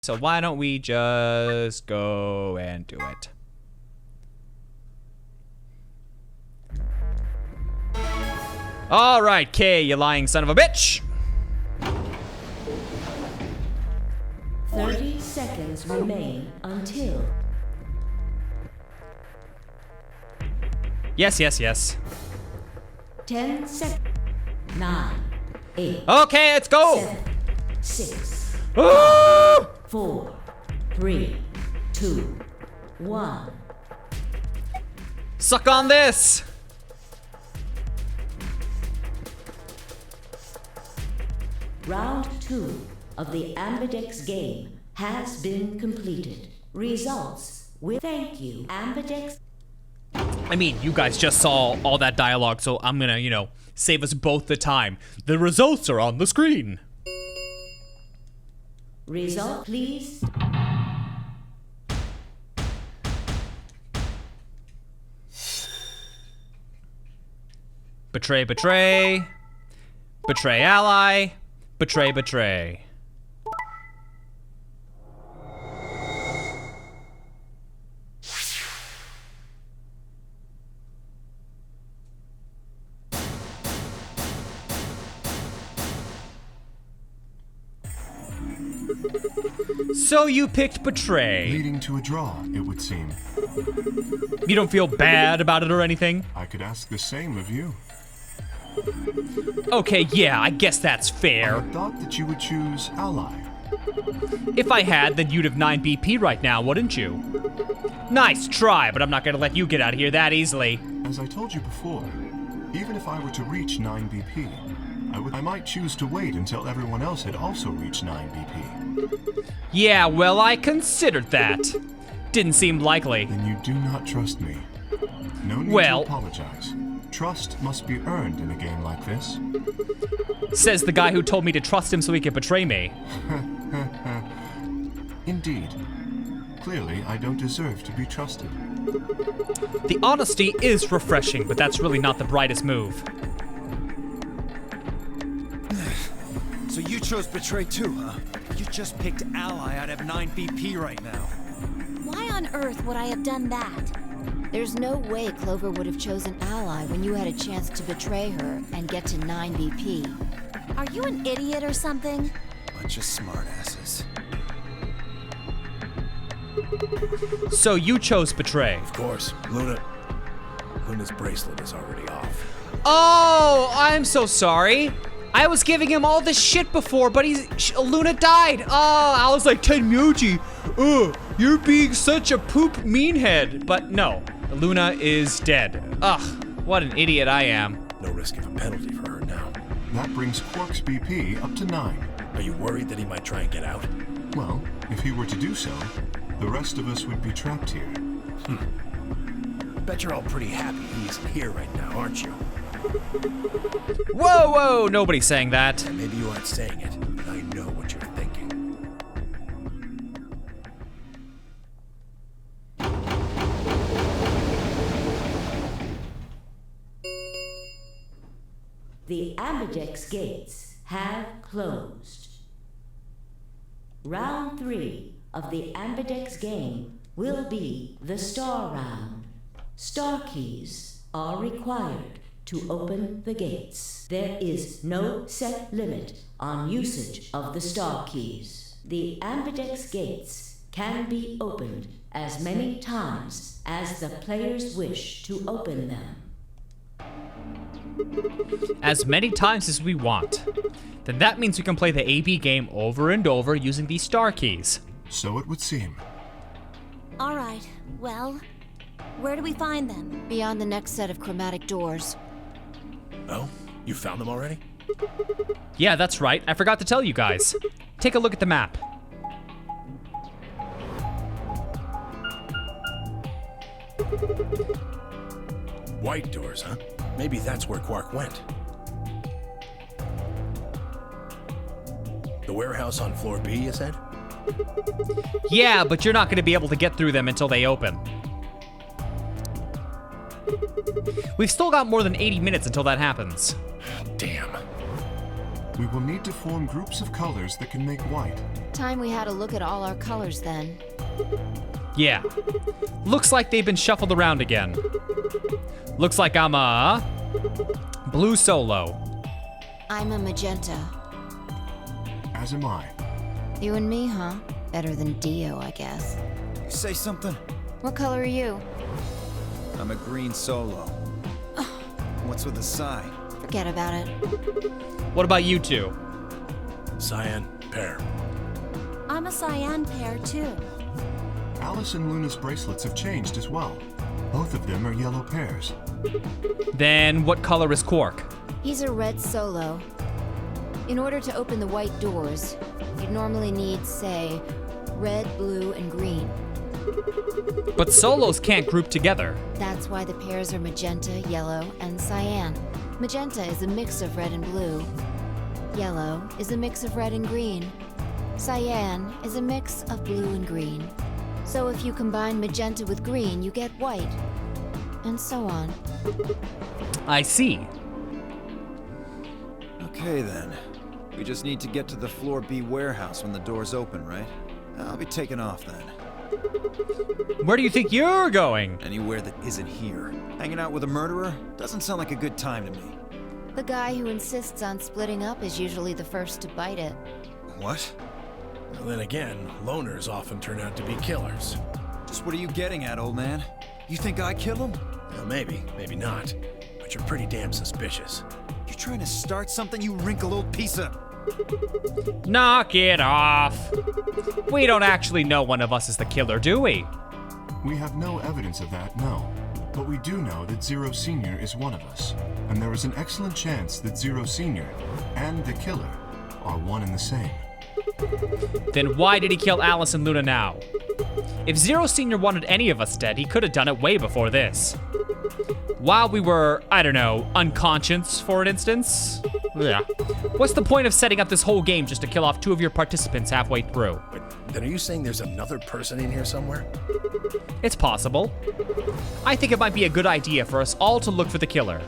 So why don't we just go and do it? All right, Kay, you lying son of a bitch. 30 seconds remain until. Yes, yes, yes. 10 seconds. 9, 8. Okay, let's go. 7, 6, Ah! 4, 3, 2, 1. Suck on this. Round 2 of the Ambidex game has been completed. Results will thank you, Ambidex. I mean, you guys just saw all that dialogue, so I'm gonna, save us both the time. The results are on the screen. Result, please. Betray, betray. Betray ally. Betray, betray. So you picked betray. Leading to a draw, it would seem. You don't feel bad about it or anything? I could ask the same of you. Okay, yeah, I guess that's I fair. thought that you would choose ally. If I had, then you'd have 9 BP right now, wouldn't you? Nice try, but I'm not gonna let you get out of here that easily. As I told you before, even if I were to reach 9 BP, I might choose to wait until everyone else had also reached 9 BP. Yeah, well, I considered that. Didn't seem likely. Then you do not trust me. No need Well- to apologize. Trust must be earned in a game like this. Says the guy who told me to trust him so he could betray me. Indeed. Clearly, I don't deserve to be trusted. The honesty is refreshing, but that's really not the brightest move. So you chose Betray too, huh? You just picked Ally out of 9 BP right now. Why on earth would I have done that? There's no way Clover would have chosen Ally when you had a chance to betray her and get to 9 BP. Are you an idiot or something? Bunch of smartasses. So you chose betray. Of course, Luna's bracelet is already off. Oh, I'm so sorry. I was giving him all this shit before, but Luna died. Oh, I was like, Tenmyoji, you're being such a poop meanhead. But no, Luna is dead. Ugh, what an idiot I am. No risk of a penalty for her now. That brings Quark's BP up to 9. Are you worried that he might try and get out? Well, if he were to do so, the rest of us would be trapped here. Bet you're all pretty happy he isn't here right now, aren't you? Whoa, whoa, nobody's saying that. And maybe you aren't saying it, but I know what you're thinking. The Ambidex gates have closed. Round 3 of the Ambidex game will be the Star Round. Star keys are required to open the gates. There is no set limit on usage of the Star keys. The Ambidex gates can be opened as many times as the players wish to open them. As many times as we want. Then that means we can play the AB game over and over using these star keys. So it would seem. All right, well, where do we find them? Beyond the next set of chromatic doors. Oh? You found them already? Yeah, that's right. I forgot to tell you guys. Take a look at the map. White doors, huh? Maybe that's where Quark went. The warehouse on floor B, you said? Yeah, but you're not going to be able to get through them until they open. We've still got more than 80 minutes until that happens. Damn. We will need to form groups of colors that can make white. Time we had a look at all our colors then. Yeah. Looks like they've been shuffled around again. Looks like I'm a blue solo. I'm a magenta. As am I. You and me, huh? Better than Dio, I guess. You say something? What color are you? I'm a green solo. What's with the sigh? Forget about it. What about you two? Cyan, pair. I'm a cyan pair, too. Alice and Luna's bracelets have changed as well. Both of them are yellow pairs. Then what color is Quark? He's a red solo. In order to open the white doors, you'd normally need, say, red, blue, and green. But solos can't group together. That's why the pairs are magenta, yellow, and cyan. Magenta is a mix of red and blue. Yellow is a mix of red and green. Cyan is a mix of blue and green. So if you combine magenta with green, you get white. And so on. I see. Okay then. We just need to get to the floor B warehouse when the doors open, right? I'll be taking off then. Where do you think you're going? Anywhere that isn't here. Hanging out with a murderer? Doesn't sound like a good time to me. The guy who insists on splitting up is usually the first to bite it. What? Well, then again, loners often turn out to be killers. Just what are you getting at, old man? You think I killed him? Well, maybe, maybe not. But you're pretty damn suspicious. You trying to start something, you wrinkled old piece of... Knock it off. We don't actually know one of us is the killer, do we? We have no evidence of that, no. But we do know that Zero Senior is one of us. And there is an excellent chance that Zero Senior and the killer are one and the same. Then why did he kill Alice and Luna now? If Zero Senior wanted any of us dead, he could have done it way before this. While we were, I don't know, unconscious, for an instance? Yeah. What's the point of setting up this whole game just to kill off two of your participants halfway through? Wait, then are you saying there's another person in here somewhere? It's possible. I think it might be a good idea for us all to look for the killer.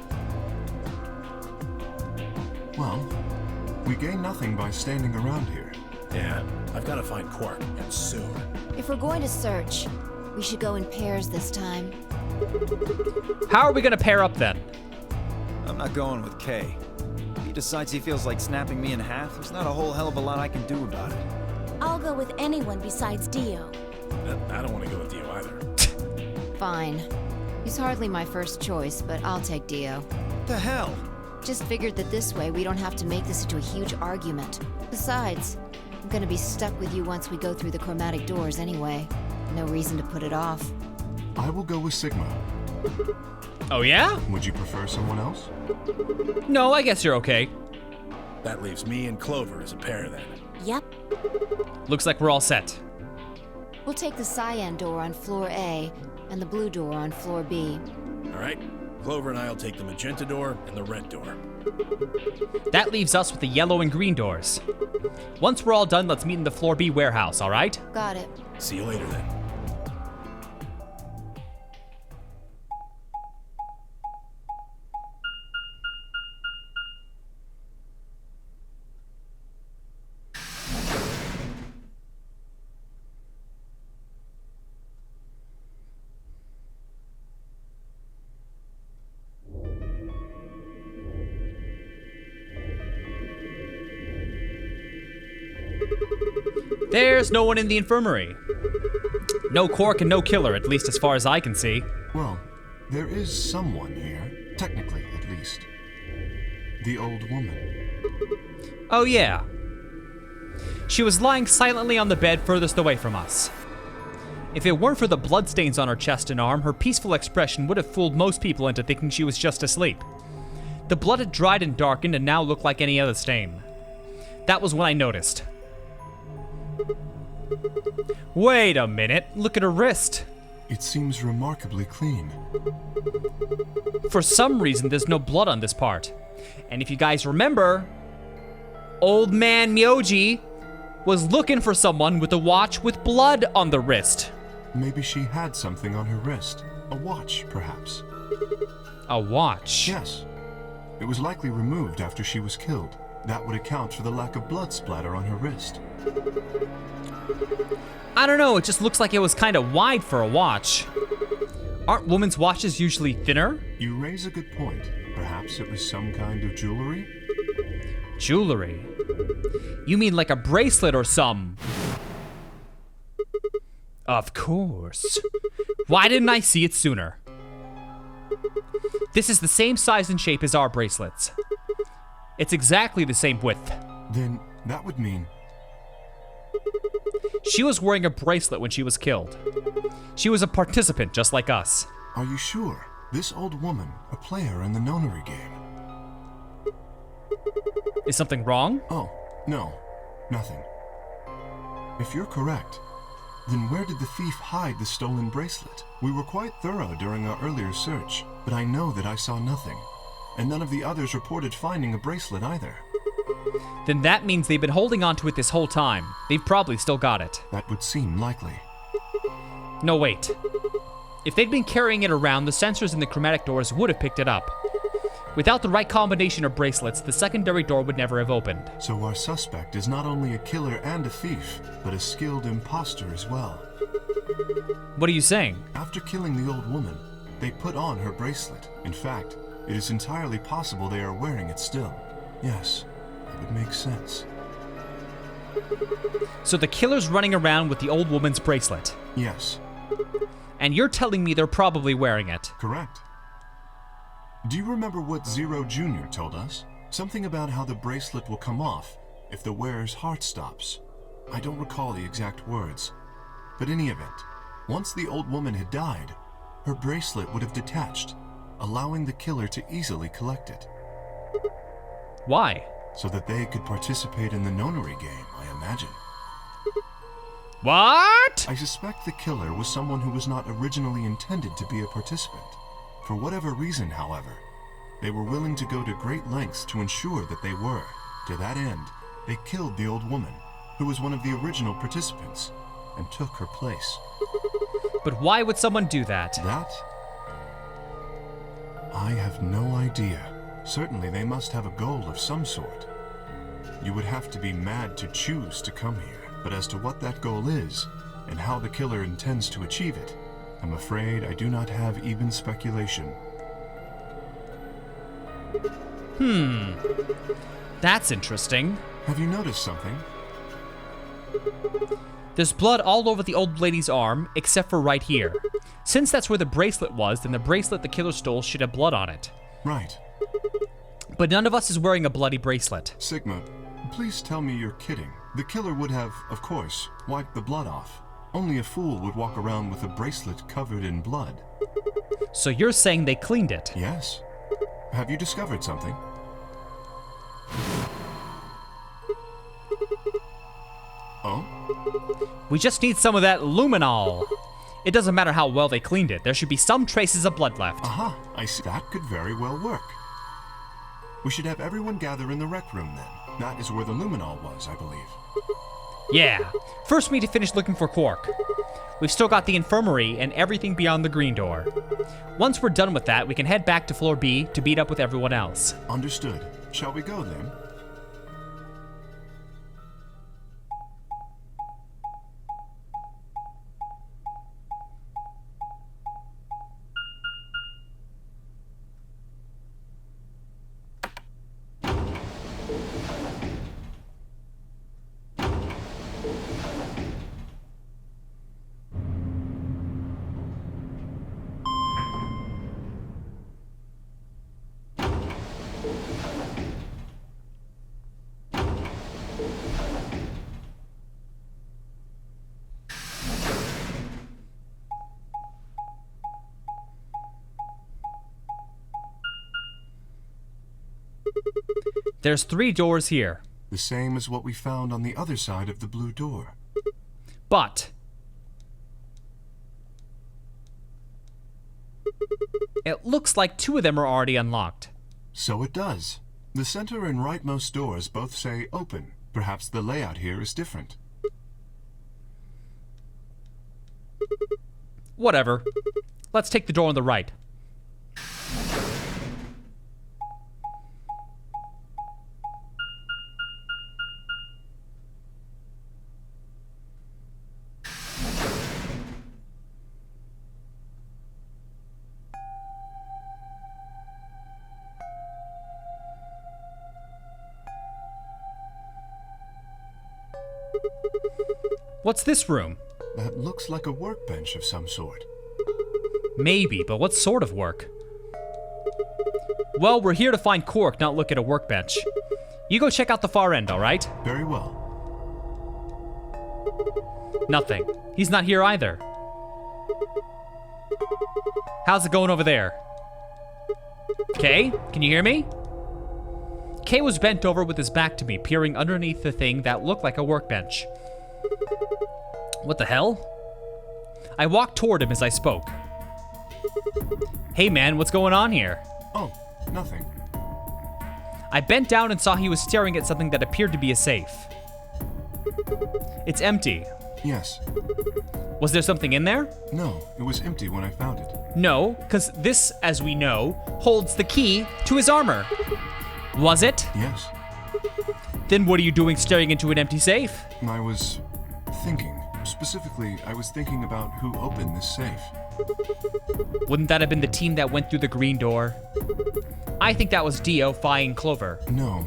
Well, we gain nothing by standing around here. Yeah, I've got to find Quark, and soon. If we're going to search, we should go in pairs this time. How are we gonna pair up then? I'm not going with Kay. If he decides he feels like snapping me in half, there's not a whole hell of a lot I can do about it. I'll go with anyone besides Dio. I don't want to go with you either. Fine. He's hardly my first choice, but I'll take Dio. What the hell? Just figured that this way we don't have to make this into a huge argument. Besides, I'm gonna be stuck with you once we go through the chromatic doors anyway. No reason to put it off. I will go with Sigma. Oh yeah? Would you prefer someone else? No, I guess you're okay. That leaves me and Clover as a pair then. Yep. Looks like we're all set. We'll take the cyan door on floor A and the blue door on floor B. All right? Clover and I'll take the magenta door and the red door. That leaves us with the yellow and green doors. Once we're all done, let's meet in the floor B warehouse, all right? Got it. See you later then. There's no one in the infirmary. No Quark and no killer, at least as far as I can see. Well, there is someone here, technically at least. The old woman. Oh yeah. She was lying silently on the bed furthest away from us. If it weren't for the bloodstains on her chest and arm, her peaceful expression would have fooled most people into thinking she was just asleep. The blood had dried and darkened and now looked like any other stain. That was when I noticed. Wait a minute, look at her wrist. It seems remarkably clean. For some reason, there's no blood on this part. And if you guys remember, Old Man Myoji was looking for someone with a watch with blood on the wrist. Maybe she had something on her wrist. A watch, perhaps. A watch? Yes. It was likely removed after she was killed. that would account for the lack of blood splatter on her wrist. I don't know, it just looks like it was kind of wide for a watch. Aren't women's watches usually thinner? You raise a good point. Perhaps it was some kind of jewelry? Jewelry? You mean like a bracelet or some? Of course. Why didn't I see it sooner? This is the same size and shape as our bracelets. It's exactly the same width. Then that would mean... She was wearing a bracelet when she was killed. She was a participant just like us. Are you sure? This old woman, a player in the Nonary Game. Is something wrong? Oh, no. Nothing. If you're correct, then where did the thief hide the stolen bracelet? We were quite thorough during our earlier search, but I know that I saw nothing. And none of the others reported finding a bracelet either. Then that means they've been holding on to it this whole time. They've probably still got it. That would seem likely. No, wait. If they'd been carrying it around, the sensors in the chromatic doors would have picked it up. Without the right combination of bracelets, the secondary door would never have opened. So our suspect is not only a killer and a thief, but a skilled imposter as well. What are you saying? After killing the old woman, they put on her bracelet. In fact, it is entirely possible they are wearing it still. Yes, that would make sense. So the killer's running around with the old woman's bracelet. Yes. And you're telling me they're probably wearing it. Correct. Do you remember what Zero Jr. told us? Something about how the bracelet will come off if the wearer's heart stops. I don't recall the exact words. But in any event, once the old woman had died, her bracelet would have detached, allowing the killer to easily collect it. Why? So that they could participate in the Nonary Game, I imagine. What? I suspect the killer was someone who was not originally intended to be a participant. For whatever reason, however, they were willing to go to great lengths to ensure that they were. To that end, they killed the old woman, who was one of the original participants, and took her place. But why would someone do that? That? I have no idea. Certainly they must have a goal of some sort. You would have to be mad to choose to come here. But as to what that goal is, and how the killer intends to achieve it, I'm afraid I do not have even speculation. That's interesting. Have you noticed something? There's blood all over the old lady's arm, except for right here. Since that's where the bracelet was, then the bracelet the killer stole should have blood on it. Right. But none of us is wearing a bloody bracelet. Sigma, please tell me you're kidding. The killer would have, of course, wiped the blood off. Only a fool would walk around with a bracelet covered in blood. So you're saying they cleaned it? Yes. Have you discovered something? Oh? We just need some of that luminol. It doesn't matter how well they cleaned it. There should be some traces of blood left. Aha, I see. That could very well work. We should have everyone gather in the rec room then. That is where the luminol was, I believe. Yeah. First we need to finish looking for Quark. We've still got the infirmary and everything beyond the green door. Once we're done with that, we can head back to floor B to beat up with everyone else. Understood. Shall we go then? There's 3 doors here. The same as what we found on the other side of the blue door. But it looks like 2 of them are already unlocked. So it does. The center and rightmost doors both say open. Perhaps the layout here is different. Whatever. Let's take the door on the right. What's this room? That looks like a workbench of some sort. Maybe, but what sort of work? Well, we're here to find Quark, not look at a workbench. You go check out the far end, alright? Very well. Nothing. He's not here either. How's it going over there? Kay, can you hear me? Kay was bent over with his back to me, peering underneath the thing that looked like a workbench. What the hell? I walked toward him as I spoke. Hey man, what's going on here? Oh, nothing. I bent down and saw he was staring at something that appeared to be a safe. It's empty. Yes. Was there something in there? No, it was empty when I found it. No, because this, as we know, holds the key to his armor. Was it? Yes. Then what are you doing staring into an empty safe? I was thinking. Specifically, I was thinking about who opened this safe. Wouldn't that have been the team that went through the green door? I think that was Dio, Phi, and Clover. No,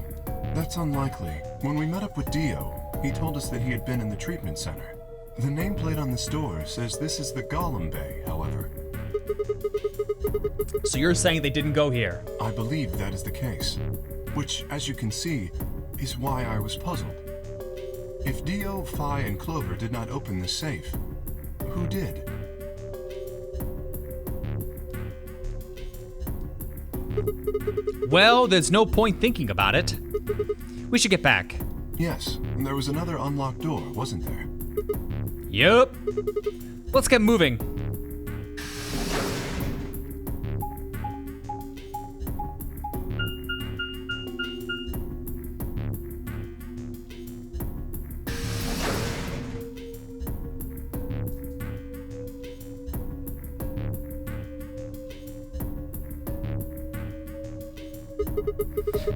that's unlikely. When we met up with Dio, he told us that he had been in the treatment center. The nameplate on this door says this is the Golem Bay, however. So you're saying they didn't go here? I believe that is the case. Which, as you can see, is why I was puzzled. If Dio, Phi, and Clover did not open the safe, who did? Well, there's no point thinking about it. We should get back. Yes, and there was another unlocked door, wasn't there? Yup. Let's get moving.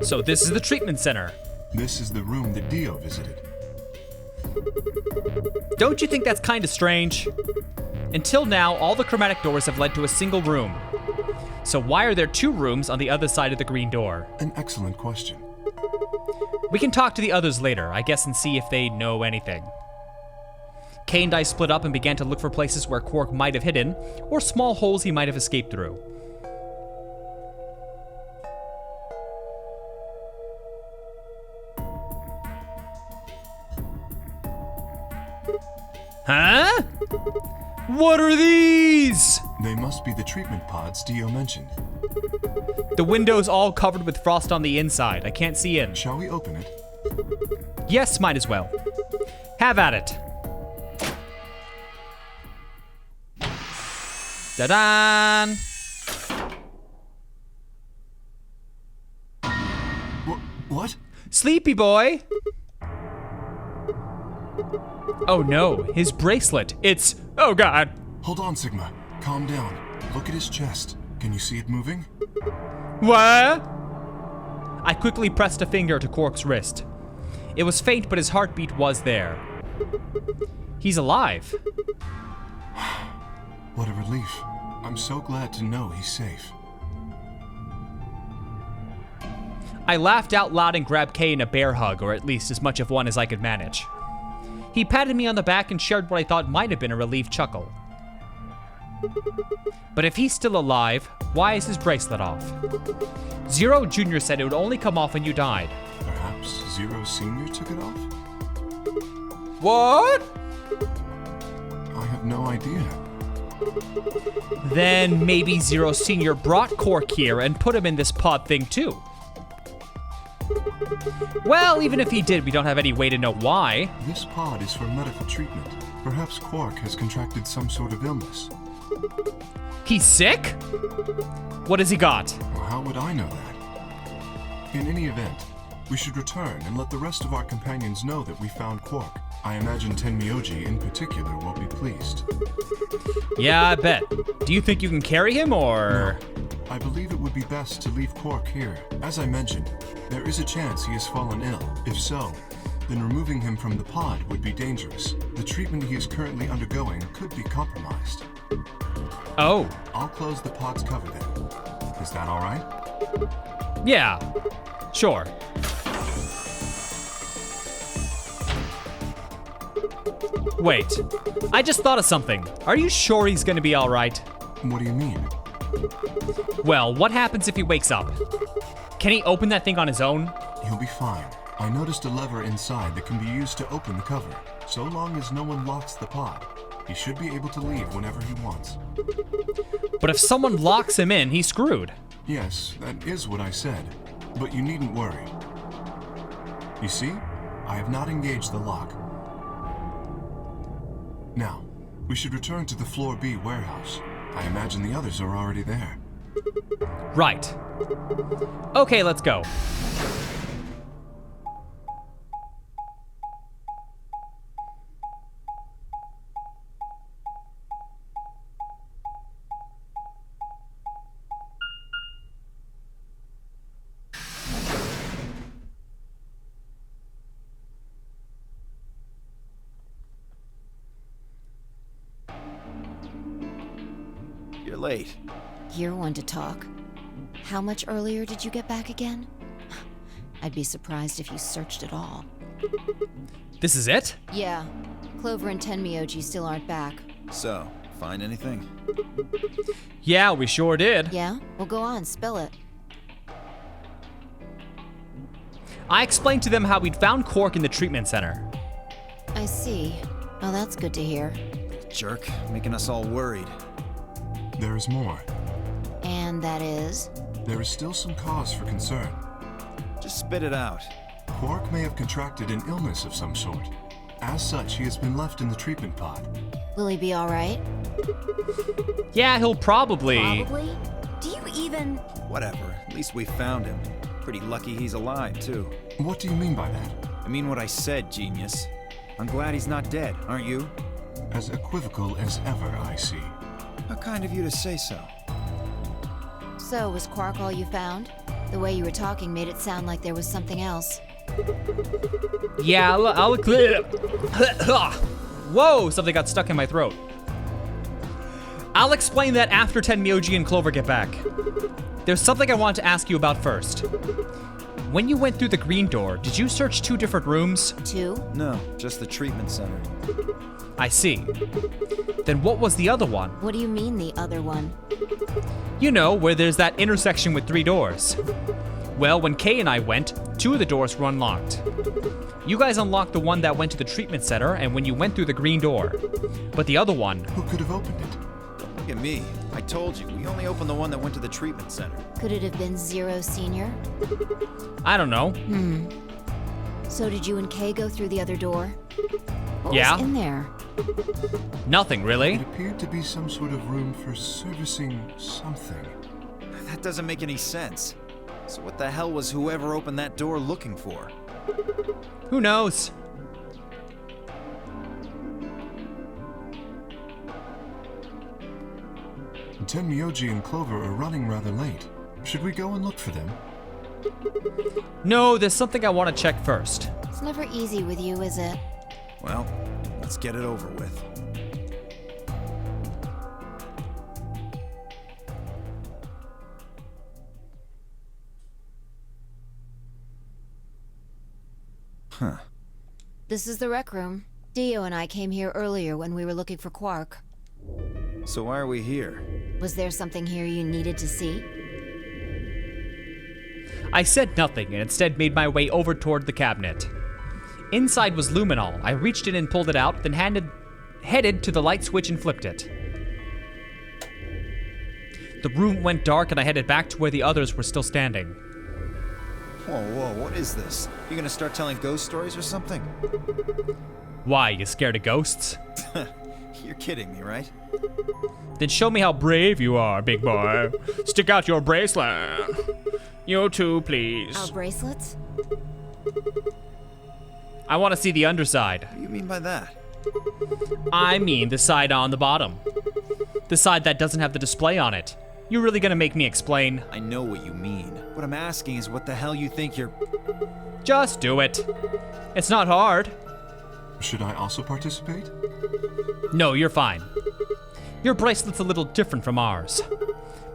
So this is the treatment center. This is the room that Dio visited. Don't you think that's kind of strange? Until now, all the chromatic doors have led to a single room. So why are there two rooms on the other side of the green door? An excellent question. We can talk to the others later, I guess, and see if they know anything. Kay and I split up and began to look for places where Quark might have hidden, or small holes he might have escaped through. Huh? What are these? They must be the treatment pods Dio mentioned. The window's all covered with frost on the inside. I can't see in. Shall we open it? Yes, might as well. Have at it. Da-dan! What? Sleepy boy! Oh no, his bracelet. It's... oh god. Hold on, Sigma. Calm down. Look at his chest. Can you see it moving? What? I quickly pressed a finger to Quark's wrist. It was faint, but his heartbeat was there. He's alive. What a relief. I'm so glad to know he's safe. I laughed out loud and grabbed Kay in a bear hug, or at least as much of one as I could manage. He patted me on the back and shared what I thought might have been a relieved chuckle. But if he's still alive, why is his bracelet off? Zero Jr. said it would only come off when you died. Perhaps Zero Sr. took it off? What? I have no idea. Then maybe Zero Sr. brought Quark here and put him in this pod thing too. Well, even if he did, we don't have any way to know why. This pod is for medical treatment. Perhaps Quark has contracted some sort of illness. He's sick? What has he got? Well, how would I know that? In any event, we should return and let the rest of our companions know that we found Quark. I imagine Tenmyoji in particular will be pleased. Yeah, I bet. Do you think you can carry him, or...? No. I believe it would be best to leave Quark here. As I mentioned, there is a chance he has fallen ill. If so, then removing him from the pod would be dangerous. The treatment he is currently undergoing could be compromised. Oh. I'll close the pod's cover then. Is that all right? Yeah, sure. Wait, I just thought of something. Are you sure he's gonna be alright? What do you mean? Well, what happens if he wakes up? Can he open that thing on his own? He'll be fine. I noticed a lever inside that can be used to open the cover. So long as no one locks the pod, he should be able to leave whenever he wants. But if someone locks him in, he's screwed. Yes, that is what I said. But you needn't worry. You see, I have not engaged the lock. Now, we should return to the Floor B warehouse. I imagine the others are already there. Right. Okay, let's go. You're late. You're one to talk. How much earlier did you get back again? I'd be surprised if you searched at all. This is it? Yeah. Clover and Tenmyoji still aren't back. So, find anything? Yeah, we sure did. Yeah? Well, go on, spill it. I explained to them how we'd found Quark in the treatment center. I see. Oh, that's good to hear. Jerk, making us all worried. There is more. And that is? There is still some cause for concern. Just spit it out. Quark may have contracted an illness of some sort. As such, he has been left in the treatment pod. Will he be alright? Yeah, he'll probably... Probably? Do you even... Whatever, at least we found him. Pretty lucky he's alive, too. What do you mean by that? I mean what I said, genius. I'm glad he's not dead, aren't you? As equivocal as ever, I see. How kind of you to say so. So, was Quark all you found? The way you were talking made it sound like there was something else. Yeah, I'll clear. Whoa, something got stuck in my throat. I'll explain that after Tenmyoji and Clover get back. There's something I want to ask you about first. When you went through the green door, did you search 2 different rooms? 2? No, just the treatment center. I see. Then what was the other one? What do you mean, the other one? You know, where there's that intersection with 3 doors. Well, when Kay and I went, 2 of the doors were unlocked. You guys unlocked the one that went to the treatment center and when you went through the green door. But the other one... Who could have opened it? Look at me. I told you, we only opened the one that went to the treatment center. Could it have been Zero Senior? I don't know. So did you and Kay go through the other door? What Yeah. was in there? Nothing, really. It appeared to be some sort of room for servicing something. That doesn't make any sense. So what the hell was whoever opened that door looking for? Who knows? Tenmyoji and Clover are running rather late. Should we go and look for them? No, there's something I want to check first. It's never easy with you, is it? Well, let's get it over with. Huh. This is the rec room. Dio and I came here earlier when we were looking for Quark. So why are we here? Was there something here you needed to see? I said nothing and instead made my way over toward the cabinet. Inside was luminol. I reached in and pulled it out, then headed to the light switch and flipped it. The room went dark and I headed back to where the others were still standing. Whoa, what is this? You gonna start telling ghost stories or something? Why, you scared of ghosts? You're kidding me, right? Then show me how brave you are, big boy. Stick out your bracelet. You too, please. Our bracelets? I want to see the underside. What do you mean by that? I mean the side on the bottom. The side that doesn't have the display on it. You really gonna make me explain? I know what you mean. What I'm asking is what the hell you think you're... Just do it. It's not hard. Should I also participate? No, you're fine. Your bracelet's a little different from ours.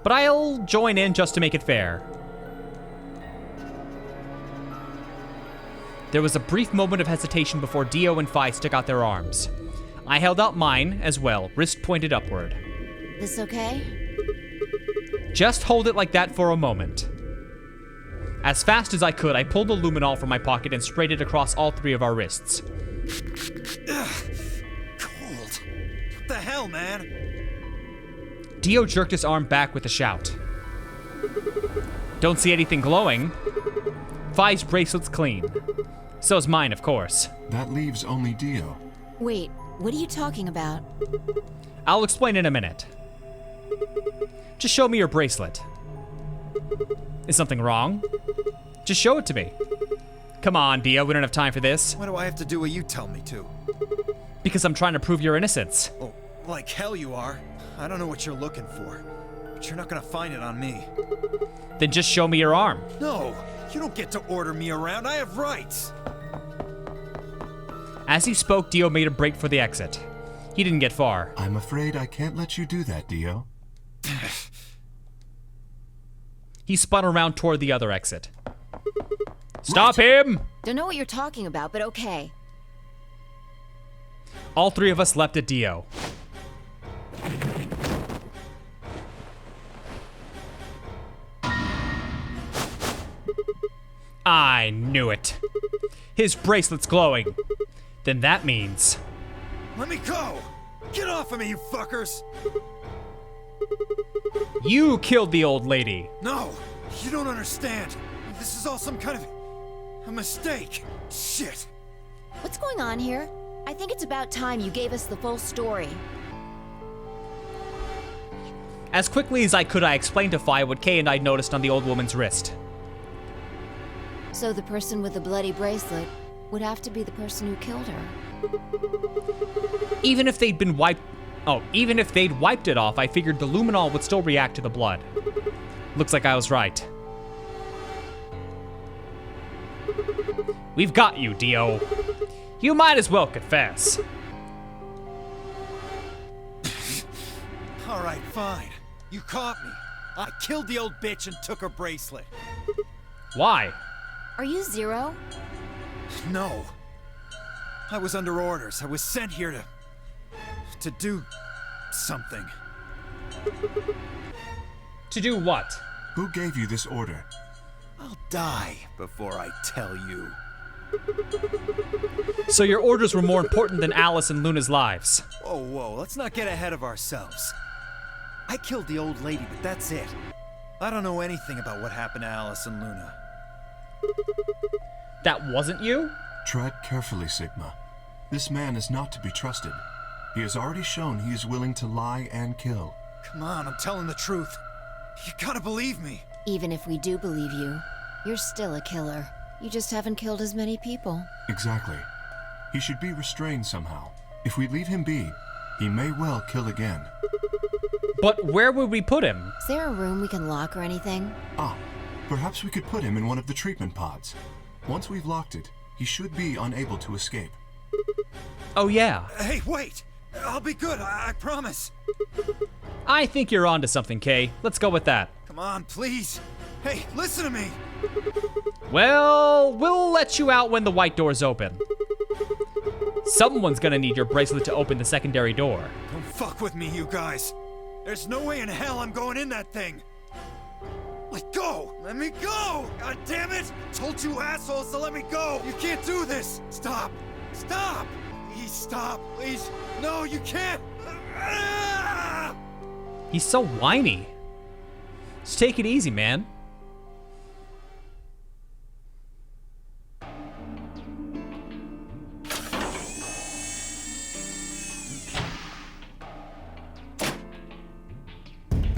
But I'll join in just to make it fair. There was a brief moment of hesitation before Dio and Phi stuck out their arms. I held out mine as well, wrist pointed upward. This okay? Just hold it like that for a moment. As fast as I could, I pulled the luminol from my pocket and sprayed it across all 3 of our wrists. Cold. What the hell, man? Dio jerked his arm back with a shout. Don't see anything glowing. Vi's bracelet's clean. So's mine, of course. That leaves only Dio. Wait, what are you talking about? I'll explain in a minute. Just show me your bracelet. Is something wrong? Just show it to me. Come on, Dio, we don't have time for this. Why do I have to do what you tell me to? Because I'm trying to prove your innocence. Oh, like hell you are. I don't know what you're looking for, but you're not gonna find it on me. Then just show me your arm. No, you don't get to order me around. I have rights. As he spoke, Dio made a break for the exit. He didn't get far. I'm afraid I can't let you do that, Dio. He spun around toward the other exit. Stop him! Don't know what you're talking about, but okay. All 3 of us leapt at Dio. I knew it. His bracelet's glowing. Then that means... Let me go! Get off of me, you fuckers! You killed the old lady. No, you don't understand. This is all some kind of a mistake. Shit. What's going on here? I think it's about time you gave us the full story. As quickly as I could, I explained to Vi what Kay and I noticed on the old woman's wrist. So the person with the bloody bracelet would have to be the person who killed her. Even if they'd wiped it off, I figured the luminol would still react to the blood. Looks like I was right. We've got you, Dio. You might as well confess. All right, fine. You caught me. I killed the old bitch and took her bracelet. Why? Are you Zero? No. I was under orders. I was sent here to do something. To do what? Who gave you this order? I'll die before I tell you. So your orders were more important than Alice and Luna's lives. Whoa, let's not get ahead of ourselves. I killed the old lady, but that's it. I don't know anything about what happened to Alice and Luna. That wasn't you? Tread carefully, Sigma. This man is not to be trusted. He has already shown he is willing to lie and kill. Come on, I'm telling the truth. You gotta believe me. Even if we do believe you, you're still a killer. You just haven't killed as many people. Exactly. He should be restrained somehow. If we leave him be, he may well kill again. But where would we put him? Is there a room we can lock or anything? Ah, perhaps we could put him in one of the treatment pods. Once we've locked it, he should be unable to escape. Oh yeah. Hey, wait! I'll be good, I promise. I think you're onto something, Kay. Let's go with that. Come on, please. Hey, listen to me. Well, we'll let you out when the white door's open. Someone's gonna need your bracelet to open the secondary door. Don't fuck with me, you guys. There's no way in hell I'm going in that thing. Let go! Let me go! God damn it! Told you assholes to let me go! You can't do this! Stop! Stop! Please stop! Please! No, you can't! Ah! He's so whiny. Just take it easy, man.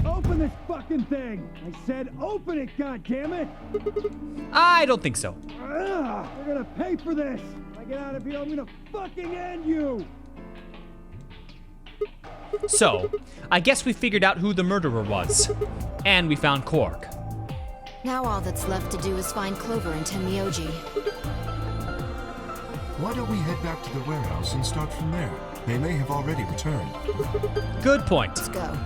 Open this fucking thing! I said open it, goddammit! I don't think so. Ugh, we're gonna pay for this! If I get out of here, I'm gonna fucking end you! So, I guess we figured out who the murderer was. And we found Quark. Now all that's left to do is find Clover and Tenmyoji. Why don't we head back to the warehouse and start from there? They may have already returned. Good point. Let's go.